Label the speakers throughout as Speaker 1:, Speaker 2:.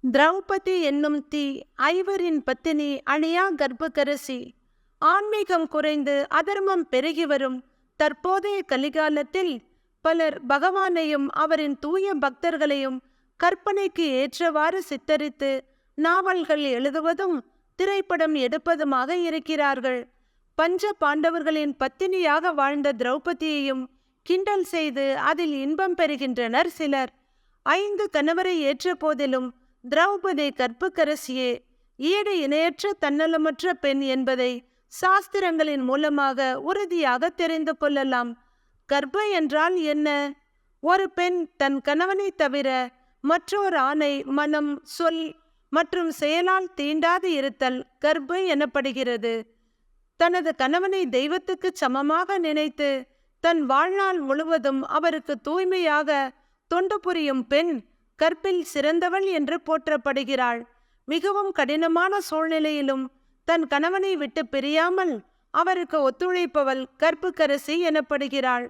Speaker 1: திரௌபதி என்னும் தீ ஐவரின் பத்தினி அணியா கர்ப்பகரசி. ஆன்மீகம் குறைந்து அதர்மம் பெருகி வரும் தற்போதைய கலிகாலத்தில் பலர் பகவானையும் அவரின் தூய பக்தர்களையும் கற்பனைக்கு ஏற்றவாறு சித்தரித்து நாவல்கள் எழுதுவதும் திரைப்படம் எடுப்பதுமாக இருக்கிறார்கள். பஞ்ச பாண்டவர்களின் பத்தினியாக வாழ்ந்த திரௌபதியையும் கிண்டல் செய்து அதில் இன்பம் பெறுகின்றனர் சிலர். 5 கணவரை ஏற்ற போதிலும் திரௌபதி கற்புக்கரசியே, ஈடு இணையற்ற தன்னலமற்ற பெண் என்பதை சாஸ்திரங்களின் மூலமாக உறுதியாக தெரிந்து கொள்ளலாம். கர்ப்ப என்றால் என்ன? ஒரு பெண் தன் கணவனை தவிர மற்றொரு ஆணை மனம், சொல் மற்றும் செயலால் தீண்டாது இருத்தல் கர்ப்ப எனப்படுகிறது. தனது கணவனை தெய்வத்துக்கு சமமாக நினைத்து தன் வாழ்நாள் முழுவதும் அவருக்கு தூய்மையாக தொண்டு புரியும் பெண் கற்பில் சிறந்தவள் என்று போற்றப்படுகிறாள். மிகவும் கடினமான சூழ்நிலையிலும் தன் கணவனை விட்டு பிரியாமல் அவருக்கு ஒத்துழைப்பவள் கற்புக்கரசி எனப்படுகிறாள்.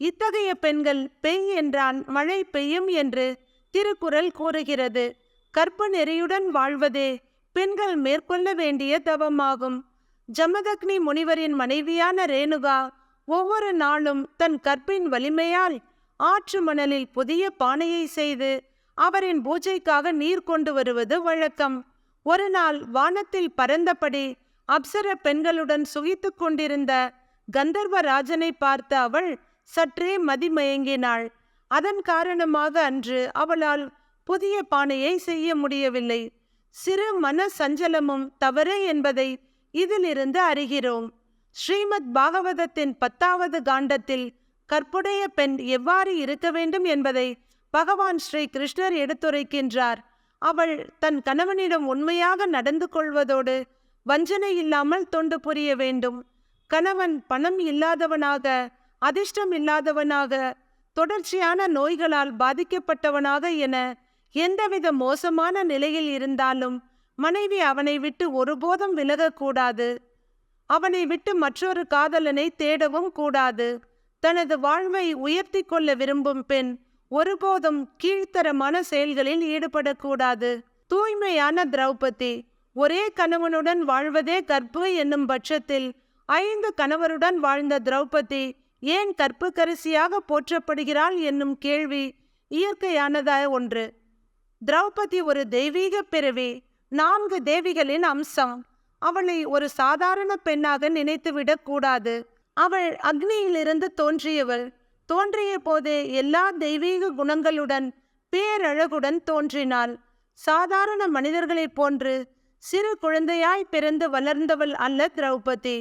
Speaker 1: இத்தகைய பெண்கள் பெய் என்றால் மழை பெய்யும் என்று திருக்குறள் கூறுகிறது. கற்பு நெறியுடன் வாழ்வதே பெண்கள் மேற்கொள்ள வேண்டிய தவமாகும். ஜமதக்னி முனிவரின் மனைவியான ரேணுகா ஒவ்வொரு நாளும் தன் கற்பின் வலிமையால் ஆற்று மணலில் புதிய பானையை செய்து அவரின் பூஜைக்காக நீர் கொண்டு வருவது வழக்கம். ஒரு நாள் வானத்தில் பறந்தபடி அப்சர பெண்களுடன் சுகித்து கொண்டிருந்த கந்தர்வராஜனை பார்த்த அவள் சற்றே மதிமயங்கினாள். அதன் காரணமாக அன்று அவளால் புதிய பானையை செய்ய முடியவில்லை. சிறு மன சஞ்சலமும் தவறு என்பதை இதிலிருந்து அறிகிறோம். ஸ்ரீமத் பாகவதத்தின் 10வது காண்டத்தில் கற்புடைய பெண் எவ்வாறு இருக்க வேண்டும் என்பதை பகவான் ஸ்ரீ கிருஷ்ணர் எடுத்துரைக்கின்றார். அவள் தன் கணவனிடம் உண்மையாக நடந்து கொள்வதோடு வஞ்சனை இல்லாமல் தொண்டு புரிய வேண்டும். கணவன் பணம் இல்லாதவனாக, அதிர்ஷ்டம் இல்லாதவனாக, தொடர்ச்சியான நோய்களால் பாதிக்கப்பட்டவனாக என எந்தவித மோசமான நிலையில் இருந்தாலும் மனைவி அவனை விட்டு ஒருபோதும் விலகக்கூடாது. அவனை விட்டு மற்றொரு காதலனை தேடவும் கூடாது. தனது வாழ்வை உயர்த்தி கொள்ள விரும்பும் பெண் ஒருபோதும் கீழ்த்தரமான செயல்களில் ஈடுபடக்கூடாது. தூய்மையான திரௌபதி ஒரே கணவனுடன் வாழ்வதே கற்பு என்னும் பட்சத்தில் 5 கணவருடன் வாழ்ந்த திரௌபதி ஏன் கற்புக்கரசியாக போற்றப்படுகிறாள் என்னும் கேள்வி இயற்கையானதாய ஒன்று. திரௌபதி ஒரு தெய்வீக பிறவி, 4 தேவிகளின் அம்சம். அவளை ஒரு சாதாரண பெண்ணாக நினைத்துவிடக் கூடாது. அவள் அக்னியிலிருந்து தோன்றியவள். தோன்றிய போதே எல்லா தெய்வீக குணங்களுடன் பேரழகுடன் தோன்றினாள். சாதாரண மனிதர்களைப் போன்று சிறு குழந்தையாய் பிறந்து வளர்ந்தவள் அல்ல திரௌபதி.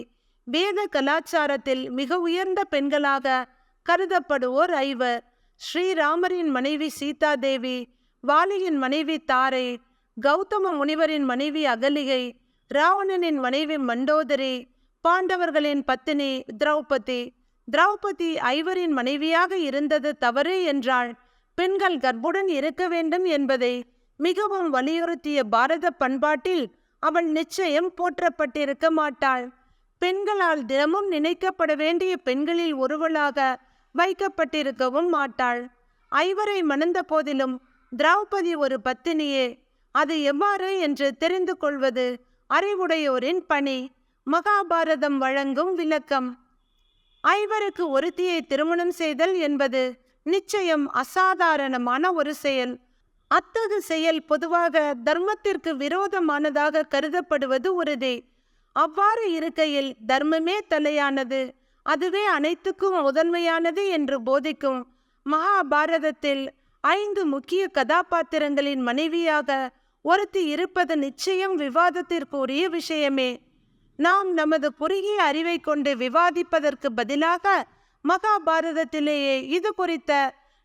Speaker 1: வேத கலாச்சாரத்தில் மிக உயர்ந்த பெண்களாக கருதப்படுவோர் 5. ஸ்ரீராமரின் மனைவி சீதா தேவி, வாலியின் மனைவி தாரை, கௌதம முனிவரின் மனைவி அகலிகை, ராவணனின் மனைவி மண்டோதரி, பாண்டவர்களின் பத்தினி திரௌபதி. திரௌபதி 5 மனைவியாக இருந்தது தவறு என்றால் பெண்கள் கர்ப்புடன் இருக்க வேண்டும் என்பதை மிகவும் வலியுறுத்திய பாரத பண்பாட்டில் அவள் நிச்சயம் போற்றப்பட்டிருக்க மாட்டாள். பெண்களால் தினமும் நினைக்கப்பட வேண்டிய பெண்களில் ஒருவளாக வைக்கப்பட்டிருக்கவும் மாட்டாள். 5 மணந்த போதிலும் திரௌபதி ஒரு பத்தினியே. அது எவ்வாறு என்று தெரிந்து கொள்வது அறிவுடையோரின் பணி. மகாபாரதம் வழங்கும் விளக்கம். 5 ஒருத்தியை திருமணம் செய்தல் என்பது நிச்சயம் அசாதாரணமான ஒரு செயல். அத்தகு செயல் பொதுவாக தர்மத்திற்கு விரோதமானதாக கருதப்படுவது உறுதி. அவ்வாறு இருக்கையில் தர்மமே தலையானது, அதுவே அனைத்துக்கும் முதன்மையானது என்று போதிக்கும் மகாபாரதத்தில் 5 முக்கிய கதாபாத்திரங்களின் மனைவியாக ஒருத்தி இருப்பது நிச்சயம் விவாதத்திற்குரிய விஷயமே. நாம் நமது குறுகிய அறிவை கொண்டு விவாதிப்பதற்கு பதிலாக மகாபாரதத்திலேயே இது குறித்த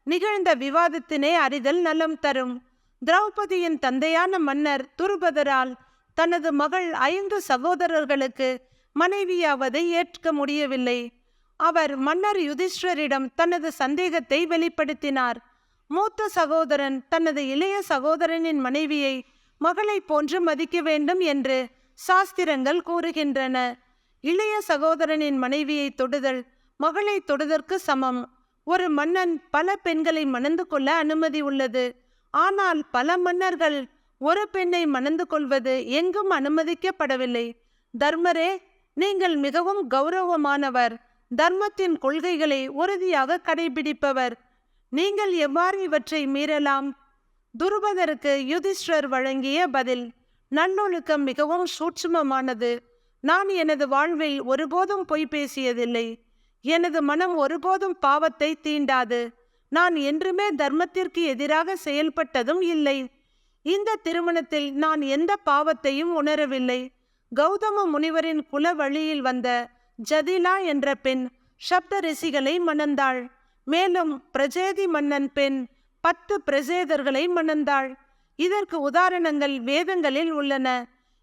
Speaker 1: நிகழ்ந்த விவாதத்தினை அறிதல் நலம் தரும். திரௌபதியின் தந்தையான மன்னர் துருபதரால் தனது மகள் 5 சகோதரர்களுக்கு மனைவியாவதை ஏற்க முடியவில்லை. அவர் மன்னர் யுதிஷ்டரிடம் தனது சந்தேகத்தை வெளிப்படுத்தினார். மூத்த சகோதரன் தனது இளைய சகோதரனின் மனைவியை மகளை போன்று மதிக்க வேண்டும் என்று சாஸ்திரங்கள் கூறுகின்றன. இளைய சகோதரனின் மனைவியை தொடுதல் மகளை தொடுதற்கு சமம். ஒரு மன்னன் பல பெண்களை மணந்து கொள்ள அனுமதி உள்ளது. ஆனால் பல மன்னர்கள் ஒரு பெண்ணை மணந்து கொள்வது எங்கும் அனுமதிக்கப்படவில்லை. தர்மரே, நீங்கள் மிகவும் கௌரவமானவர், தர்மத்தின் கொள்கைகளை உறுதியாக கடைபிடிப்பவர். நீங்கள் எவ்வாறு இவற்றை மீறலாம்? துருபதருக்கு யுதிஷ்டர் வழங்கிய பதில்: நல்லொழுக்கம் மிகவும் சூட்சுமமானது. நான் எனது வாழ்வில் ஒருபோதும் பொய் பேசியதில்லை. எனது மனம் ஒருபோதும் பாவத்தை தீண்டாது. நான் என்றுமே தர்மத்திற்கு எதிராக செயல்பட்டதும் இல்லை. இந்த திருமணத்தில் நான் எந்த பாவத்தையும் உணரவில்லை. கௌதம முனிவரின் குல வழியில் வந்த ஜதிலா என்ற பெண் சப்த ரிஷிகளை மணந்தாள். மேலும் பிரஜேதி மன்னன் பெண் 10 பிரஜேதர்களை மணந்தாள். இதற்கு உதாரணங்கள் வேதங்களில் உள்ளன.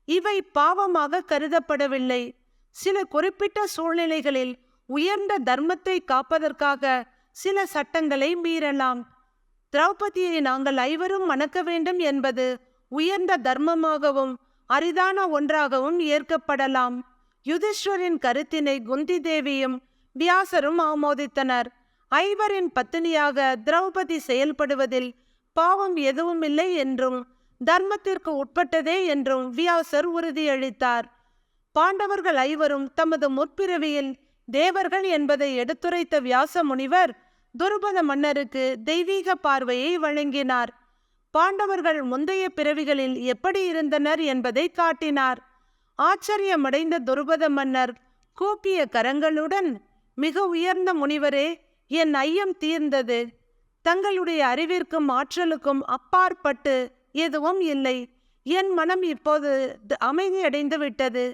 Speaker 1: இவை பாவமாக கருதப்படவில்லை. சில குறிப்பிட்ட சூழ்நிலைகளில் உயர்ந்த தர்மத்தை காப்பதற்காக சில சட்டங்களை மீறலாம். திரௌபதியை நாங்கள் ஐவரும் மணக்க வேண்டும் என்பது உயர்ந்த தர்மமாகவும் அரிதான ஒன்றாகவும் ஏற்கப்படலாம். யுதிஷ்டரின் கருத்தினை குந்தி தேவியும் வியாசரும் ஆமோதித்தனர். ஐவரின் பத்தினியாக திரௌபதி செயல்படுவதில் பாவம் எதுவுமில்லை என்றும் தர்மத்திற்கு உட்பட்டதே என்றும் வியாசர் உறுதியளித்தார். பாண்டவர்கள் ஐவரும் தமது முற்பிறவியில் தேவர்கள் என்பதை எடுத்துரைத்த வியாச முனிவர் துருபத மன்னருக்கு தெய்வீக பார்வையை வழங்கினார். பாண்டவர்கள் முந்தைய பிறவிகளில் எப்படி இருந்தனர் என்பதை காட்டினார். ஆச்சரியமடைந்த துருபத மன்னர் கூப்பிய கரங்களுடன், மிக உயர்ந்த முனிவரே, என் ஐயம் தீர்ந்தது. தங்களுடைய அறிவிற்கும் ஆற்றலுக்கும் அப்பாற்பட்டு எதுவும் இல்லை. என் மனம் இப்போது அமைதியடைந்து விட்டது.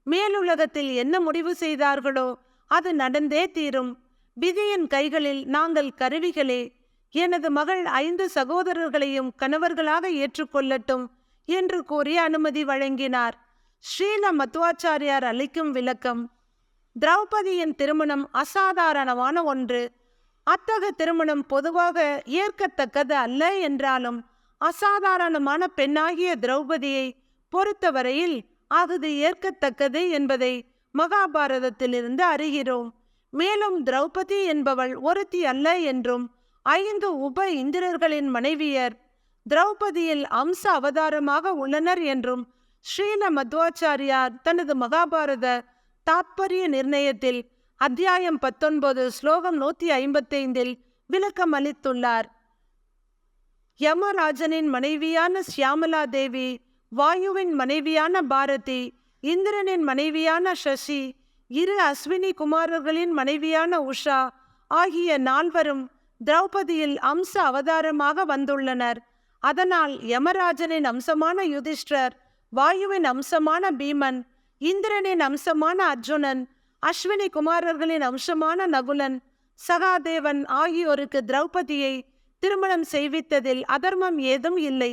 Speaker 1: மேலுலகத்தில் என்ன முடிவு செய்தார்களோ அது நடந்தே தீரும். விதியின் கைகளில் நாங்கள் கருவிகளே. எனது மகள் 5 சகோதரர்களையும் கணவர்களாக ஏற்றுக்கொள்ளட்டும் என்று கூறி அனுமதி வழங்கினார். ஸ்ரீல மத்வாச்சாரியார் அளிக்கும் விளக்கம்: திரௌபதியின் திருமணம் அசாதாரணமான ஒன்று. அத்தகைய திருமணம் பொதுவாக ஏற்கத்தக்கது அல்ல என்றாலும் அசாதாரணமான பெண்ணாகிய திரௌபதியை பொறுத்தவரையில் அது ஏற்கத்தக்கது என்பதை மகாபாரதத்திலிருந்து அறிகிறோம். மேலும் திரௌபதி என்பவள் ஒருத்தி அல்ல என்றும் 5 உப இந்திரர்களின் மனைவியர் திரௌபதியில் அம்ச அவதாரமாக உள்ளனர் என்றும் ஸ்ரீல மத்வாச்சாரியார் தனது மகாபாரத தாத்பரிய நிர்ணயத்தில் அத்தியாயம் 19 ஸ்லோகம் 155 விளக்கம் அளித்துள்ளார். யமராஜனின் மனைவியான சியாமலா தேவி, வாயுவின் மனைவியான பாரதி, இந்திரனின் மனைவியான சசி, 2 அஸ்வினி குமாரர்களின் மனைவியான உஷா ஆகிய 4வரும் திரௌபதியில் அம்ச அவதாரமாக வந்துள்ளனர். அதனால் யமராஜனின் அம்சமான யுதிஷ்டர், வாயுவின் அம்சமான பீமன், இந்திரனின் அம்சமான அர்ஜுனன், அஸ்வினி குமாரர்களின் அம்சமான நகுலன், சகாதேவன் ஆகியோருக்கு திரௌபதியை திருமணம் செய்வித்ததில் அதர்மம் ஏதும் இல்லை.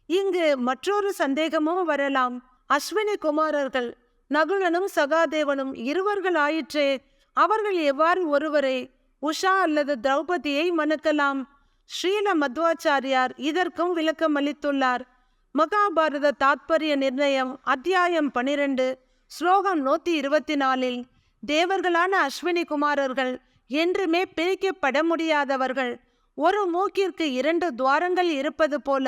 Speaker 1: இங்கு மற்றொரு சந்தேகமும் வரலாம். அஸ்வினி குமாரர்கள் நகுலனும் சகாதேவனும் இருவர்கள் ஆயிற்றே, அவர்கள் எவ்வாறு ஒருவரை உஷா அல்லது திரௌபதியை மணக்கலாம்? ஸ்ரீல மத்வாச்சாரியார் இதற்கும் விளக்கம் அளித்துள்ளார். மகாபாரத தாத்பரிய நிர்ணயம் அத்தியாயம் 12 ஸ்லோகம் 124 தேவர்களான அஸ்வினி குமாரர்கள் என்றுமே பிரிக்கப்பட முடியாதவர்கள். ஒரு மூக்கிற்கு 2 துவாரங்கள் இருப்பது போல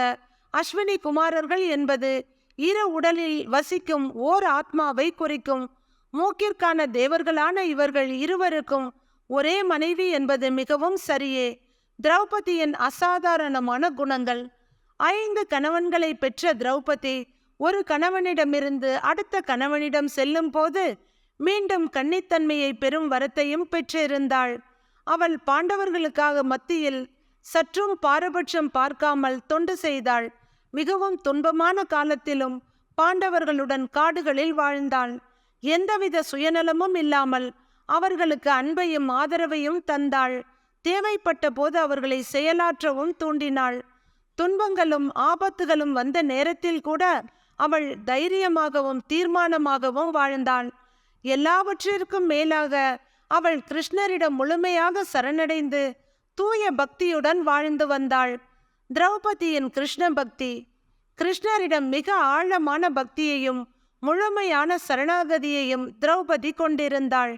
Speaker 1: அஸ்வினி குமாரர்கள் என்பது 2 உடலில் வசிக்கும் ஓர் ஆத்மாவை குறிக்கும். மூக்கிற்கான தேவர்களான இவர்கள் இருவருக்கும் ஒரே மனைவி என்பது மிகவும் சரியே. திரௌபதியின் அசாதாரணமான குணங்கள்: 5 கணவன்களை பெற்ற திரௌபதி ஒரு கணவனிடமிருந்து அடுத்த கணவனிடம் செல்லும் போது மீண்டும் கன்னித்தன்மையை பெறும் வரத்தையும் பெற்றிருந்தாள். அவள் பாண்டவர்களுக்காக மத்தியில் சற்றும் பாரபட்சம் பார்க்காமல் தொண்டு செய்தாள். மிகவும் துன்பமான காலத்திலும் பாண்டவர்களுடன் காடுகளில் வாழ்ந்தாள். எந்தவித சுயநலமும் இல்லாமல் அவர்களுக்கு அன்பையும் ஆதரவையும் தந்தாள். தேவைப்பட்ட போது அவர்களை செயலாற்றவும் தூண்டினாள். துன்பங்களும் ஆபத்துகளும் வந்த நேரத்தில் கூட அவள் தைரியமாகவும் தீர்மானமாகவும் வாழ்ந்தாள். எல்லாவற்றிற்கும் மேலாக அவள் கிருஷ்ணரிடம் முழுமையாக சரணடைந்து தூய பக்தியுடன் வாழ்ந்து வந்தாள். திரௌபதியின் கிருஷ்ண பக்தி: கிருஷ்ணரிடம் மிக ஆழமான பக்தியையும் முழுமையான சரணாகதியையும் திரௌபதி கொண்டிருந்தாள்.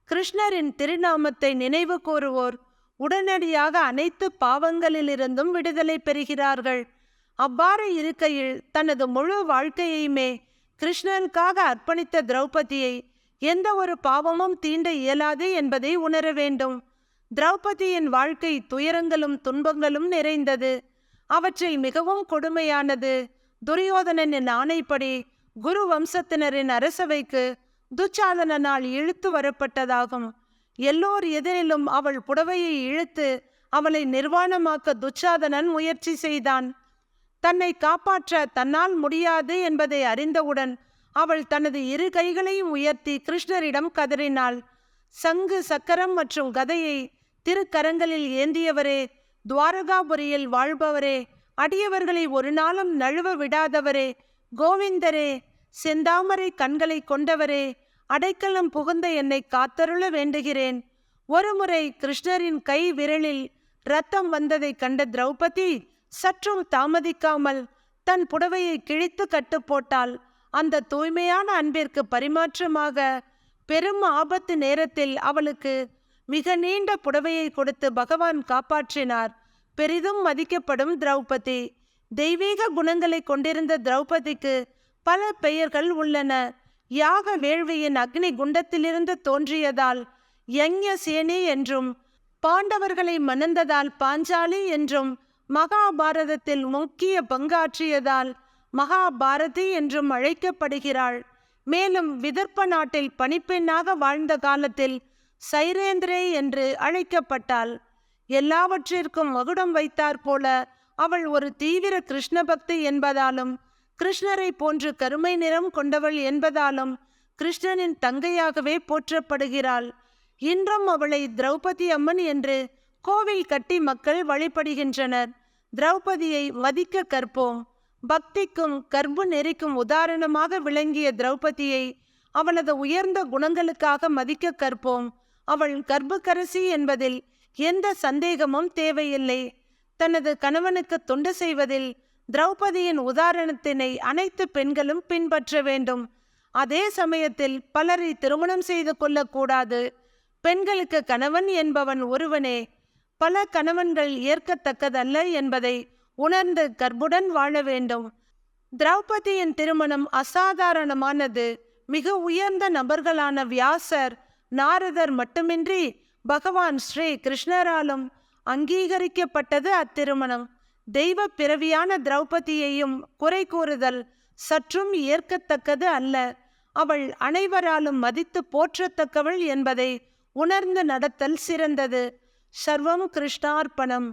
Speaker 1: கிருஷ்ணரின் திருநாமத்தை நினைவு கூறுவோர் உடனடியாக அனைத்து பாவங்களிலிருந்தும் விடுதலை பெறுகிறார்கள். அவ்வாறு இருக்கையில் தனது முழு வாழ்க்கையுமே கிருஷ்ணனுக்காக அர்ப்பணித்த திரௌபதியை எந்த ஒரு பாவமும் தீண்ட இயலாது என்பதை உணர வேண்டும். திரௌபதியின் வாழ்க்கை துயரங்களும் துன்பங்களும் நிறைந்தது. அவற்றில் மிகவும் கொடுமையானது துரியோதனனின் ஆணைப்படி குரு வம்சத்தினரின் அரசவைக்கு துச்சாதனனால் இழுத்து வரப்பட்டதாகும். எல்லோர் எதிரிலும் அவள் புடவையை இழுத்து அவளை நிர்வாணமாக்க துச்சாதனன் முயற்சி செய்தான். தன்னை காப்பாற்ற தன்னால் முடியாது என்பதை அறிந்தவுடன் அவள் தனது இரு கைகளையும் உயர்த்தி கிருஷ்ணரிடம் கதறினாள். சங்கு சக்கரம் மற்றும் கதையை திருக்கரங்களில் ஏந்தியவரே, துவாரகாபுரியில் வாழ்பவரே, அடியவர்களை ஒரு நாளும் நழுவ விடாதவரே, கோவிந்தரே, செந்தாமரை கண்களை கொண்டவரே, அடைக்கலம் புகுந்த என்னை காத்தருள வேண்டுகிறேன். ஒருமுறை கிருஷ்ணரின் கை விரலில் இரத்தம் வந்ததை கண்ட திரௌபதி சற்றும் தாமதிக்காமல் தன் புடவையை கிழித்து கட்டுப்போட்டாள். அந்த தூய்மையான அன்பிற்கு பரிமாற்றமாக பெரும் ஆபத்து நேரத்தில் அவளுக்கு மிக நீண்ட புடவையை கொடுத்து பகவான் காப்பாற்றினார். பெரிதும் மதிக்கப்படும் திரௌபதி. தெய்வீக குணங்களை கொண்டிருந்த திரௌபதிக்கு பல பெயர்கள் உள்ளன. யாக வேள்வியின் அக்னி குண்டத்திலிருந்து தோன்றியதால் யஞ்ஞசேனி என்றும், பாண்டவர்களை மணந்ததால் பாஞ்சாலி என்றும், மகாபாரதத்தில் முக்கிய பங்காற்றியதால் மகாபாரதி என்றும் அழைக்கப்படுகிறாள். மேலும் விதர்ப்ப நாட்டில் பணிப்பெண்ணாக வாழ்ந்த காலத்தில் சைரேந்திரே என்று அழைக்கப்பட்டாள். எல்லாவற்றிற்கும் மகுடம் வைத்தாற் போல அவள் ஒரு தீவிர கிருஷ்ண பக்தி என்பதாலும், கிருஷ்ணரை போன்று கருமை நிறம் கொண்டவள் என்பதாலும் கிருஷ்ணனின் தங்கையாகவே போற்றப்படுகிறாள். இன்றும் அவளை திரௌபதி அம்மன் என்று கோவில் கட்டி மக்கள் வழிபடுகின்றனர். திரௌபதியை மதிக்க கற்போம். பக்திக்கும் கர்ப்ப நெறிக்கும் உதாரணமாக விளங்கிய திரௌபதியை அவளது உயர்ந்த குணங்களுக்காக மதிக்க கற்போம். அவள் கர்ப்பகரசி என்பதில் எந்த சந்தேகமும் தேவையில்லை. தனது கணவனுக்கு தொண்டு செய்வதில் திரௌபதியின் உதாரணத்தினை அனைத்து பெண்களும் பின்பற்ற வேண்டும். அதே சமயத்தில் பலரை திருமணம் செய்து கொள்ளக்கூடாது. பெண்களுக்கு கணவன் என்பவன் ஒருவனே. பல கணவன்கள் ஏற்கத்தக்கதல்ல என்பதை உணர்ந்து கர்ப்புடன் வாழ வேண்டும். திரௌபதியின் திருமணம் அசாதாரணமானது. மிக உயர்ந்த நபர்களான வியாசர், நாரதர் மட்டுமின்றி பகவான் ஸ்ரீ கிருஷ்ணராலும் அங்கீகரிக்கப்பட்டது அத்திருமணம். தெய்வ பிறவியான திரௌபதியையும் குறை கூறுதல் சற்றும் ஏற்கத்தக்கது அல்ல. அவள் அனைவராலும் மதித்து போற்றத்தக்கவள் என்பதை உணர்ந்து நடத்தல் சிறந்தது. சர்வம் கிருஷ்ணார்ப்பணம்.